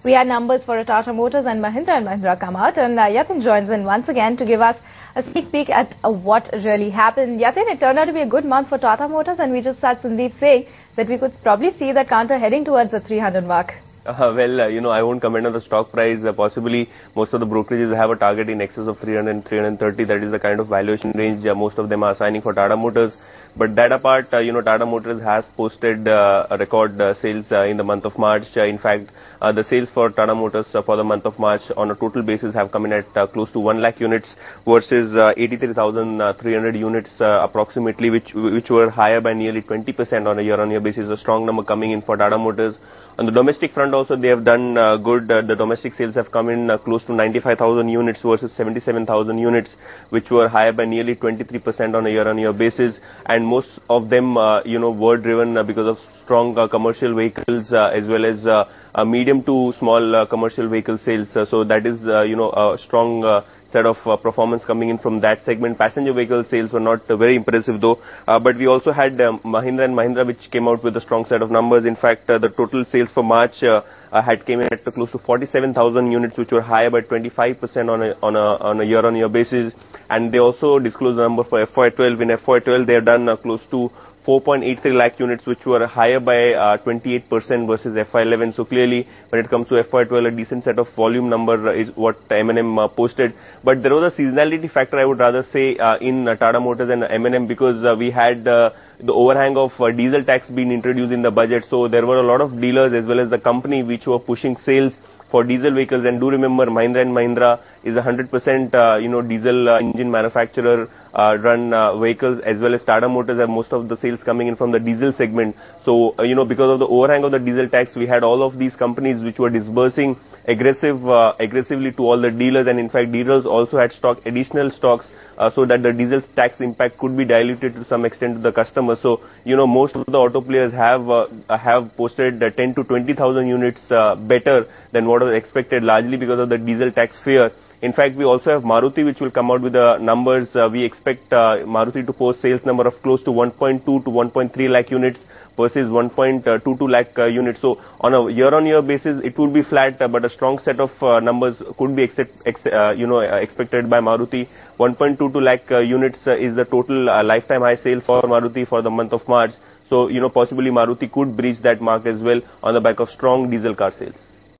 We had numbers for Tata Motors and M&M come out, and Yatin joins in once again to give us a sneak peek at what really happened. Yatin, it turned out to be a good month for Tata Motors, and we just had Sandeep saying that we could probably see that counter heading towards the 300 mark. I won't comment on the stock price. Possibly, most of the brokerages have a target in excess of 300, 330. That is the kind of valuation range most of them are assigning for Tata Motors. But that apart, Tata Motors has posted a record sales in the month of March. In fact, the sales for Tata Motors for the month of March on a total basis have come in at close to 1 lakh units versus 83,300 units approximately, which were higher by nearly 20% on a year-on-year basis. A strong number coming in for Tata Motors. On the domestic front also, they have done good. The domestic sales have come in close to 95,000 units versus 77,000 units, which were higher by nearly 23% on a year-on-year basis. And most of them, were driven because of strong commercial vehicles as well as medium to small commercial vehicle sales. So that is, a strong set of performance coming in from that segment. Passenger vehicle sales were not very impressive though, but we also had Mahindra and Mahindra, which came out with a strong set of numbers. In fact, the total sales for March had came in at close to 47,000 units, which were higher by 25% on a year-on-year basis. And they also disclosed the number for FY12. In FY12, they have done close to 4.83 lakh units, which were higher by 28% versus FY11. So clearly, when it comes to FY12, a decent set of volume number is what M&M posted. But there was a seasonality factor, I would rather say, in Tata Motors and M&M, because we had the overhang of diesel tax being introduced in the budget. So there were a lot of dealers as well as the company which were pushing sales for diesel vehicles. And do remember, Mahindra and Mahindra is a 100% diesel engine manufacturer run vehicles, as well as Tata Motors have most of the sales coming in from the diesel segment. So because of the overhang of the diesel tax, we had all of these companies which were disbursing aggressively to all the dealers, and in fact dealers also had additional stocks so that the diesel tax impact could be diluted to some extent to the customers. So most of the auto players have posted 10 to 20,000 units better than what was expected, largely because of the diesel tax fear. In fact, we also have Maruti, which will come out with the numbers. We expect Maruti to post sales number of close to 1.2 to 1.3 lakh units versus 1.22 lakh units. So on a year-on-year basis, it will be flat, but a strong set of numbers could be expected by Maruti. 1.22 lakh units is the total lifetime high sales for Maruti for the month of March. So, possibly Maruti could breach that mark as well on the back of strong diesel car sales.